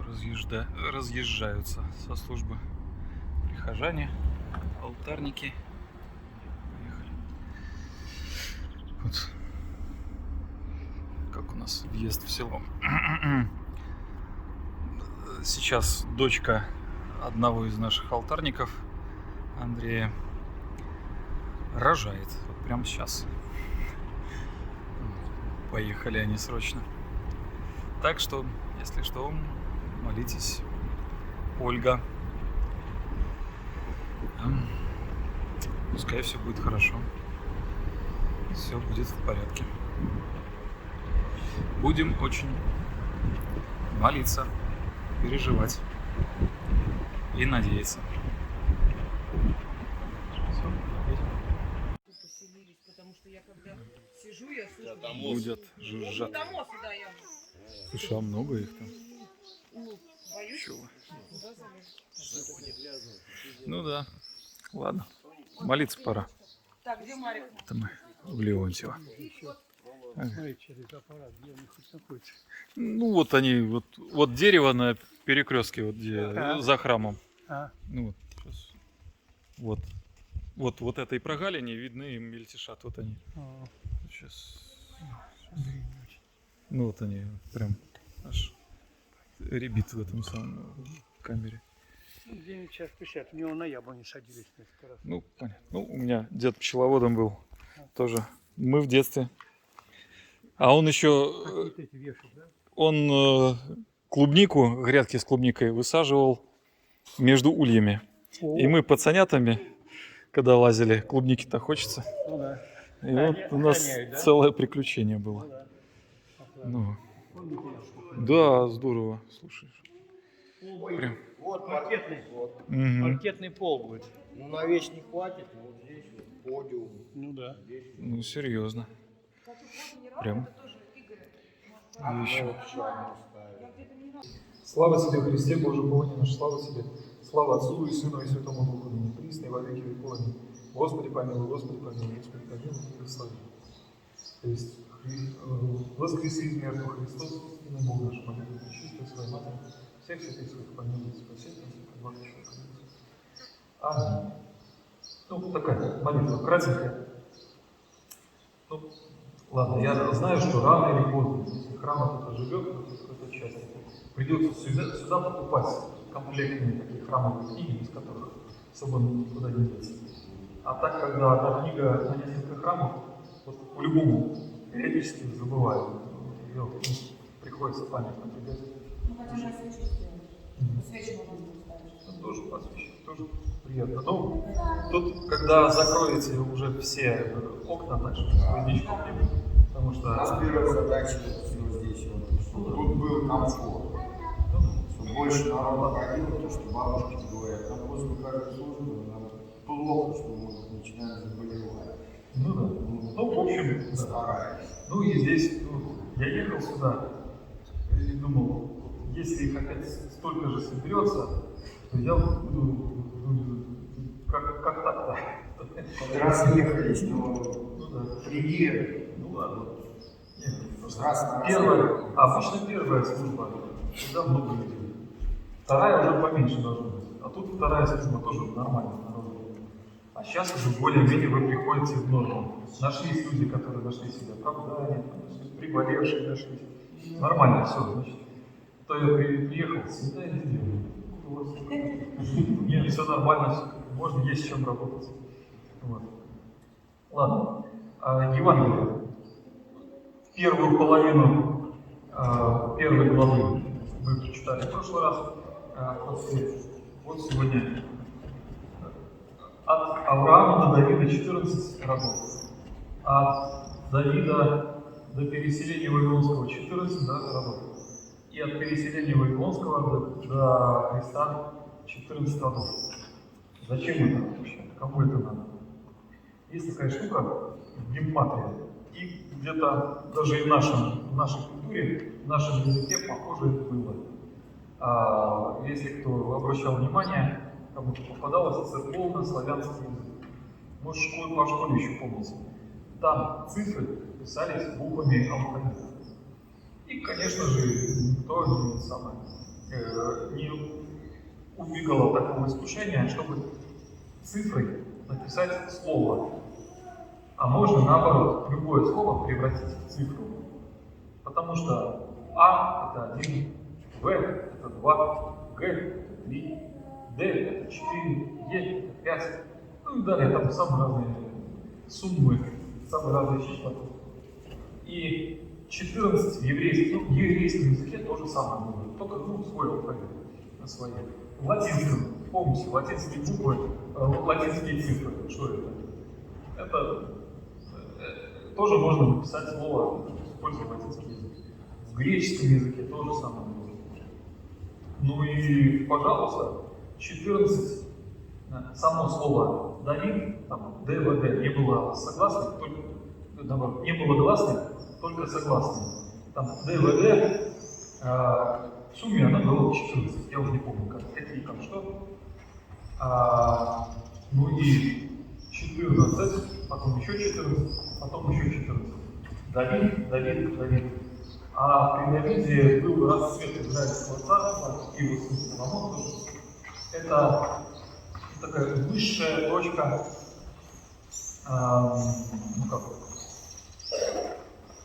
разъезжаются со службы прихожане, алтарники. Поехали. Вот как у нас въезд в село. Сейчас дочка одного из наших алтарников, Андрея, рожает. Вот прямо сейчас. Поехали они срочно. Так что, если что, молитесь. Ольга. Пускай все будет хорошо. Все будет в порядке. Будем очень молиться, переживать и надеяться. Все, едем. Потому что я когда сижу, я слышу. Гудят, жужжат. Слушай, а много их там? Чего? Ну да. Ладно. Молиться пора. Так, где Марик? Это мы в Леонтьево. Ага. Ну вот они, вот дерево на перекрестке, вот где за храмом. Ну вот, сейчас. Вот этой прогалине видны мельтешат, вот они. Сейчас. Ну вот они прям аж ребит в этом самом камере. 9 час 50, у него на яблоне садились несколько раз. Ну, понятно. Ну, у меня дед пчеловодом был тоже. Мы в детстве. А он еще, он клубнику, грядки с клубникой высаживал между ульями. И мы пацанятами, когда лазили, клубники-то хочется. Ну да. И вот у нас целое приключение было. Ну, да, здорово, слушай. Прям. Вот паркетный, Паркетный пол будет. ну на вещь не хватит, но вот здесь вот подиум. Ну да. Ну, серьезно. Прям. И еще. Слава тебе, Христе, Боже, Боже наш, слава тебе. Слава Отцу и Сыну и Святому Духу, ныне присно и во веки веков. Аминь. Господи помилуй, Господи помилуй, Господи помилуй, и слави. То есть воскреси из мертвых Христос, истинный Бог наш, молитву чистую свою Матерь, всех святых своих помилуй, спасет нас от Бога человека. Аминь. Ну, такая молитва кратенькая. Ну, ладно, я знаю, что рано или поздно, если храм кто-то живет в этой части, придется сюда покупать комплектные такие храмовые книги, без которых свободно никуда не деться. А так, когда одна книга на несколько храмов, вот по-любому периодически забывают. Ее приходится памятно придать. Ну, хотя бы свечку сделать. Свечу можно поставить. Ну, тоже посвящать, тоже приятно. Но тут, когда закроете уже все окна, так что сквознячков не будет. Потому У нас что первая задача всего здесь, вот, чтобы тут был комфорт. Чтобы больше народа ходило, то что бабушки говорят, нам после каждой службы нам плохо, что мы начинаем заболевать. ну да. Ну, в общем, да. Стараюсь. Ну и здесь, я ехал сюда и думал, если их опять столько же соберется, то я буду, как так-то. Разъехались, но Ну да. приедут. Ну ладно. Нет, Раз на раз. обычно первая служба, всегда много людей. Вторая уже поменьше должна быть. А тут вторая служба тоже нормально народу. А сейчас уже более-менее вы приходите в норму. Нашлись люди, которые нашли себе оправдание, приболевшие нашлись. Нормально, все, значит. То я приехал, святая неделя. Нет, все нормально, все. Можно есть с чем работать. Вот. Ладно. Евангелие. Первую половину первой главы мы прочитали в прошлый раз. Вот сегодня от Авраама до Давида 14 рабов. От Давида до переселения Вавилонского 14 рабов. И от переселения Вавилонского до Христа 14 рабов. Зачем это вообще? Кому это надо? Есть такая штука в гемматрии. И где-то даже и в нашей культуре, в нашем языке похоже это было. Если кто обращал внимание, кому-то попадалось церковно-славянский язык. Может, по школе еще помните. Там цифры писались буквами алфавита. И, конечно же, никто не убегал от такого искушения, чтобы цифрой написать слово. А можно наоборот любое слово превратить в цифру. Потому что А это 1, В это 2, Г это 3, Д это 4, Е это 5. Ну и далее там самые разные суммы, самые разные числа. И 14 в еврейском языке тоже самое было, только свой алфавит на своей. В латинском, помните, латинские буквы, латинские цифры, что это? Это тоже можно написать слово, используя латинский язык. В греческом языке тоже самое было. Ну и, пожалуйста, 14, само слово Давид, там, ДВД, не было согласных, только, наоборот, не было гласных, только согласные. Там ДВД, в сумме она была 14, я уже не помню, какие там что. Ну и 14, потом еще 14, потом еще 14. Давид, Давид, Давид. А при Давиде был расцвет израильского царства, и его сын Соломон тоже. Это такая высшая точка, ну как,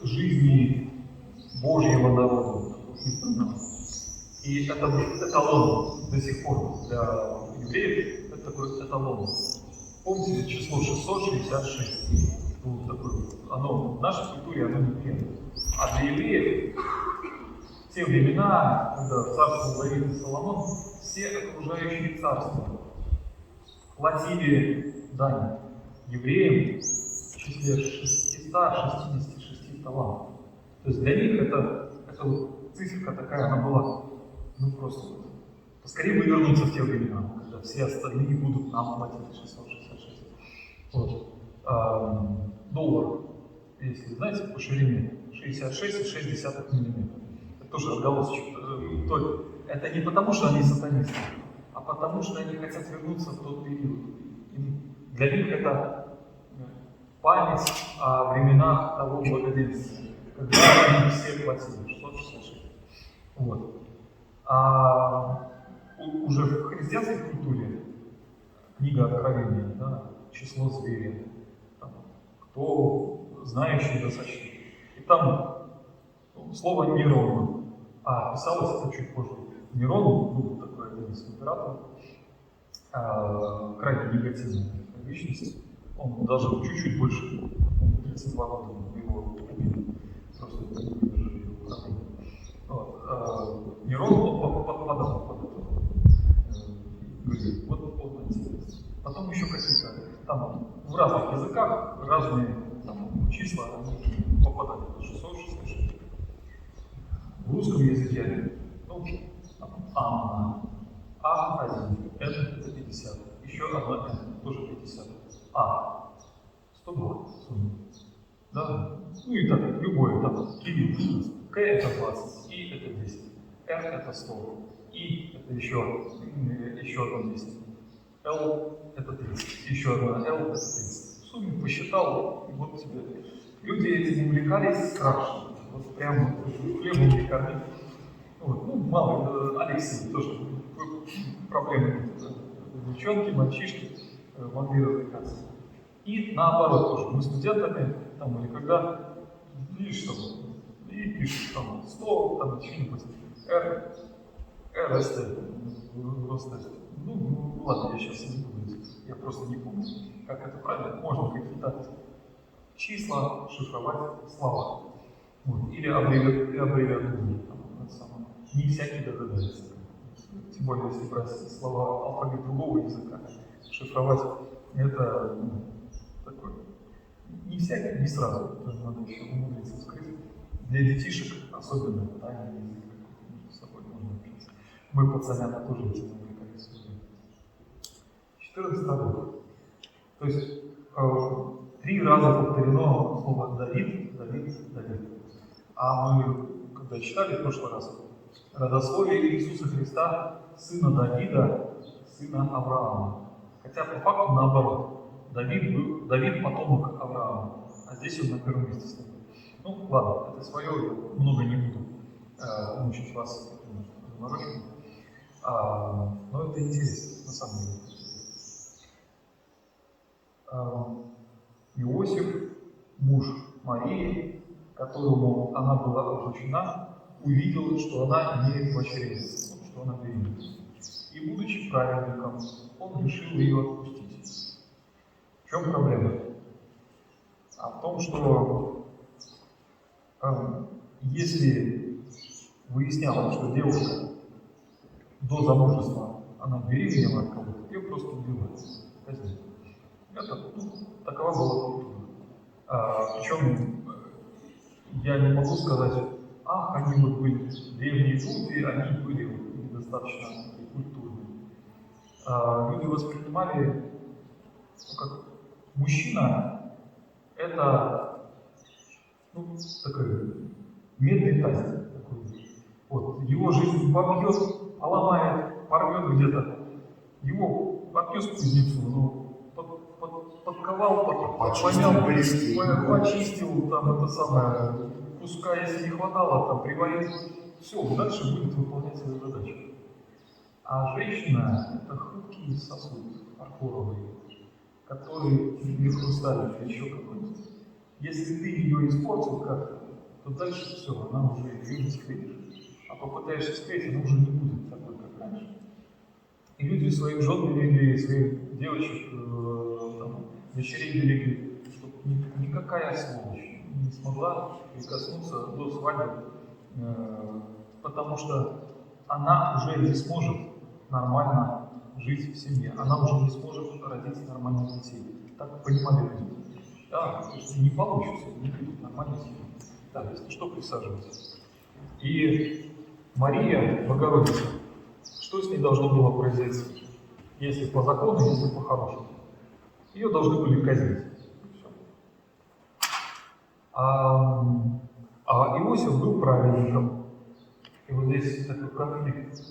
жизни Божьего народа. И это эталон до сих пор для евреев, это такой эталон. Помните число 666? Ну, такое, оно в нашей культуре оно не принято. А для евреев в те времена, когда царствовал Давид и Соломон, все окружающие царства платили дань евреям в числе 666 талантов. То есть для них это вот циферка такая, она была, ну просто, поскорее бы вернуться в те времена, когда все остальные будут нам платить 666. Вот. Доллар, если знаете, по ширине 66,6 мм. Это тоже отголосочек. Это не потому, что они сатанисты, а потому, что они хотят вернуться в тот период. Для них это память о временах того благоденствия, когда они все платили 666. Вот. А уже в христианской культуре книга Откровения, да, число зверя, там, кто знающий да сочтет. И там слово Нерон, писалось это чуть позже. Нерон был такой один из императоров, крайне негативная личность. Он даже чуть-чуть больше, 32 года его убили. Просто не выдержали его правления. Вот. Нерон подпадал под это. Вот антихрист. Потом еще какие-то, там в разных языках разные там, числа они попадали. 666. В русском языке, ну, там, Анна, А1, Н это 50, еще одна Н, тоже 50, А 102, да, ну и так, любое, там, Кирилл, К это 20, И это 10, Р это 100, И это еще одно 10, Л это 30, еще одна Л это 30. В сумме посчитал, и вот тебе. Люди этим увлекались страшно. Вот прямо хлебом не кормить. Вот. Ну, мало, Алексей тоже проблемы. Девчонки, мальчишки могли развлекаться. И наоборот тоже. Мы студентами, там, или когда видишь, что и пишешь там 100, там что-нибудь, РСТ, РСТ. Ну, ладно, я сейчас не буду, я просто не помню, как это правильно. Можно какие-то числа шифровать слова. Вот. Или аббревиатуры. Не всякий догадается. Тем более, если брать слова алфавит другого языка, шифровать это такое. Не всякий, не сразу. Даже надо еще умудриться скрыть. Для детишек особенно тайный язык, между собой можно общаться. Мы пацанята тоже этим увлекались. 14 год. То есть 3 раза повторено слово Давид, Давид, Давид. А мы, когда читали в прошлый раз, родословие Иисуса Христа, сына Давида, сына Авраама. Хотя по факту наоборот. Давид потомок Авраама, а здесь он на первом месте стоит. Ну ладно, это свое, много не буду мучить вас заморочками. Но это интересно, на самом деле. Иосиф, муж Марии, которому она была обручена, увидел, что она имеет дочерей, что она беременна. И, будучи праведником, он решил ее отпустить. В чем проблема? А в том, что если выяснялось, что девушка до замужества она беременела от кого-то, ее просто убивают, казнят. Это, такова была культура. Причем я не могу сказать, они вот были древние люди, они были недостаточно культурные. Люди воспринимали, как мужчина, это такой медный тазик. Вот, его жизнь побьет, поломает, порвет где-то. Его отнес к кузнецу, подковал, почистил, там это самое, куска, если не хватало, там приварил. Все, дальше будет выполнять свою задачу. А женщина — это хрупкий сосуд фарфоровый, который или хрусталь, или еще какой-нибудь. Если ты ее испортил как-то, то дальше все, она уже ее не встретишь. А попытаешься встретить, она уже не будет такой, как раньше. И люди своих жен берегли, своих девочек, дочерей берегли, чтобы никакая сволочь не смогла прикоснуться до свадьбы, потому что она уже не сможет нормально жить в семье, она уже не сможет родить нормальных детей. Так понимали люди. Да, не получится, не будет нормальной семьи. Да, если что, присаживайтесь. И Мария, Богородица, что с ней должно было произойти? Если по закону, если по-хорошему. Ее должны были казнить. А Иосиф был праведником. И вот здесь такой конфликт.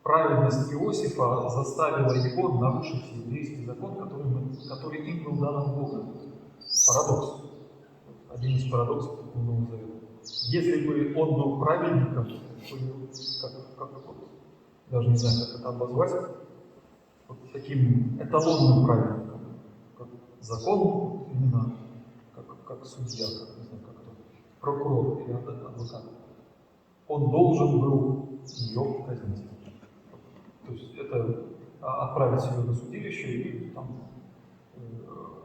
Праведность Иосифа заставила его нарушить еврейский закон, который им был дан от Бога. Парадокс. Один из парадоксов Нового Завета. Если бы он был праведником, даже не знаю, как это обозвать, вот таким эталонным праведником, как закон, именно как судья, не знаю, как это, прокурор или адвокат, он должен был ее казнить. То есть это отправить ее на судилище, и там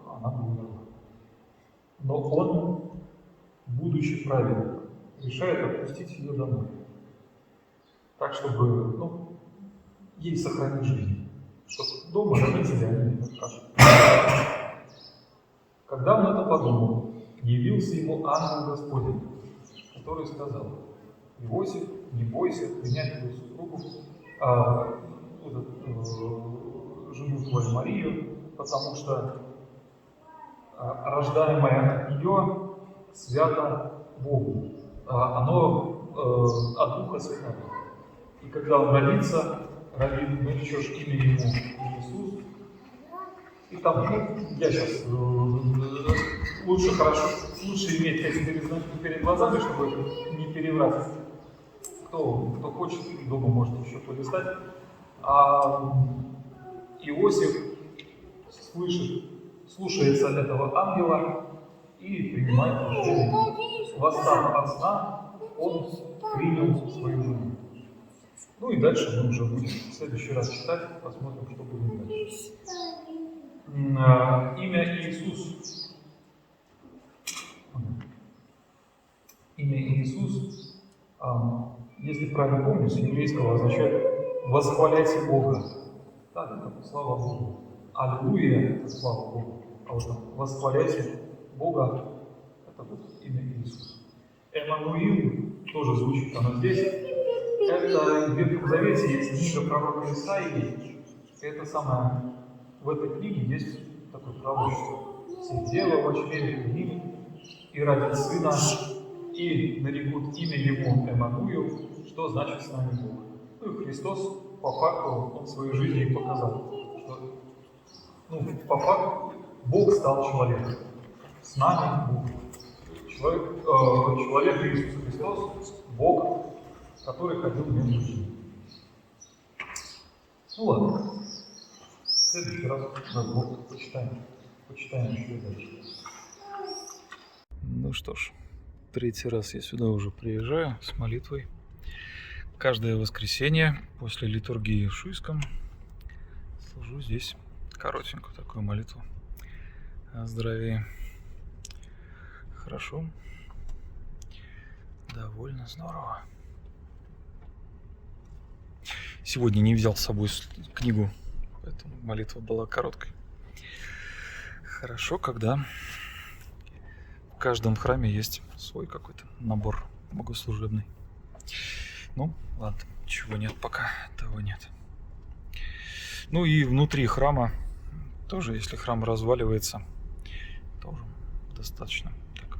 она бы умерла. Но он, будучи праведником, решает отпустить ее домой. Так, чтобы ей сохранить жизнь. Чтобы дома родители они не скажут. Когда он это подумал, явился ему ангел Господень, который сказал: Иосиф, не бойся принять твою супругу, жену твою Марию, потому что рождаемое от нее свято Богу. Оно от Духа Святого. И когда он родится, наречешь имя ему Иисус. И там, я сейчас лучше иметь текст перед глазами, чтобы не переврать. Кто хочет, дома может еще полистать. Иосиф слушается этого ангела и принимает решение. Восстав от сна, он принял свою жену. И дальше мы уже будем в следующий раз читать, посмотрим, что будет дальше. Имя Иисус. Имя Иисус, если правильно помню, с еврейского означает «восхваляйте Бога». Так, это слава Богу. Аллилуйя – это слава Богу. А вот «восхваляйте Бога» – это вот имя Иисус. Эммануил тоже звучит оно здесь. Это в Ветхом Завете есть книга пророка Исаии. Это самое, в этой книге есть такое пророчество. «Сидела в очмеле перед ним, и родит сына, и нарекут имя ему Эммануил», что значит «с нами Бог». И Христос, по факту, он свою жизнь и показал, что, по факту, Бог стал человеком. С нами Бог. Человек Иисус Христос, Бог, который ходил между людьми. Ну ладно. В следующий раз разлог почитаем. Почитаем еще дальше. Ну что ж, третий раз я сюда уже приезжаю с молитвой. Каждое воскресенье после литургии в Шуйском служу здесь коротенькую такую молитву о здравии. Хорошо. Довольно здорово. Сегодня не взял с собой книгу, поэтому молитва была короткой. Хорошо, когда в каждом храме есть свой какой-то набор богослужебный. Ну, ладно, чего нет пока, того нет. Ну и внутри храма тоже, если храм разваливается, тоже достаточно так.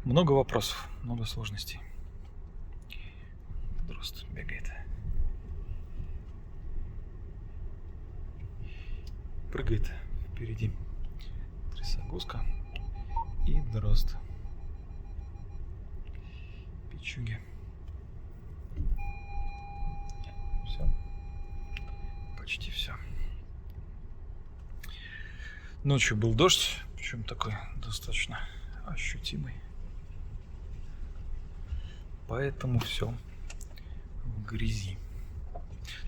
Много вопросов, много сложностей. Дрозд бегает. Прыгает впереди трясогузка и дрозд. Пичуги. Все. Почти все. Ночью был дождь, причем такой достаточно ощутимый. Поэтому все в грязи.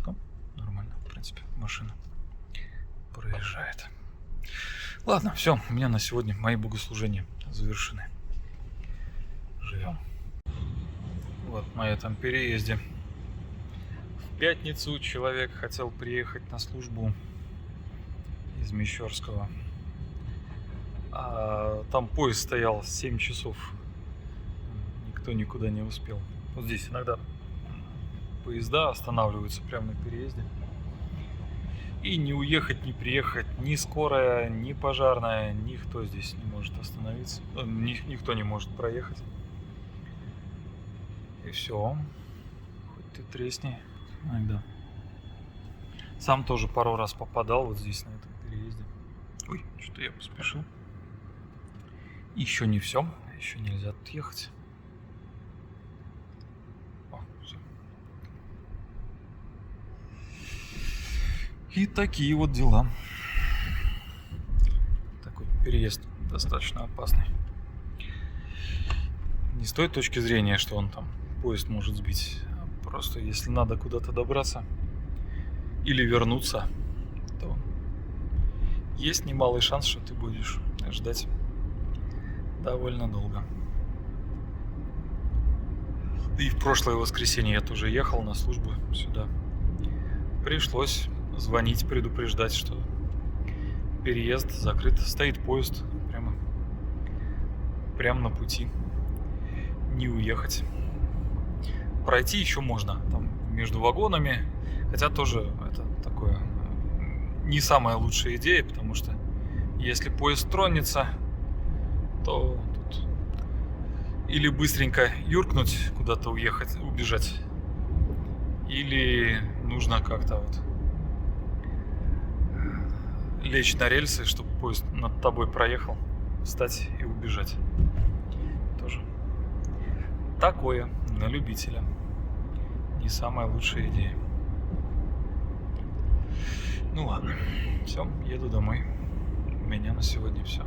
Ну, нормально, в принципе, машина проезжает. Ладно, все, у меня на сегодня мои богослужения завершены. Живем. Вот на этом переезде. В пятницу человек хотел приехать на службу из Мещерского. А там поезд стоял 7 часов. Никто никуда не успел. Вот здесь иногда поезда останавливаются прямо на переезде. И не уехать, не приехать ни скорая, ни пожарная, никто здесь не может остановиться. Никто не может проехать. И все. Хоть ты тресни иногда. Сам тоже пару раз попадал вот здесь, на этом переезде. Ой, что-то я поспешил. Еще не все. Еще нельзя отъехать. О, все. И такие вот дела. Такой переезд достаточно опасный. Не с той точки зрения, что он там поезд может сбить. А просто если надо куда-то добраться или вернуться, то есть немалый шанс, что ты будешь ждать довольно долго. И в прошлое воскресенье я тоже ехал на службу сюда. Пришлось звонить, предупреждать, что переезд закрыт. Стоит поезд прямо на пути. Не уехать. Пройти еще можно там между вагонами. Хотя тоже это такое не самая лучшая идея, потому что если поезд тронется, то тут или быстренько юркнуть, куда-то уехать, убежать, или нужно как-то вот лечь на рельсы, чтобы поезд над тобой проехал, встать и убежать. Тоже такое на любителя. Не самая лучшая идея. Ну ладно, все, еду домой. У меня на сегодня все.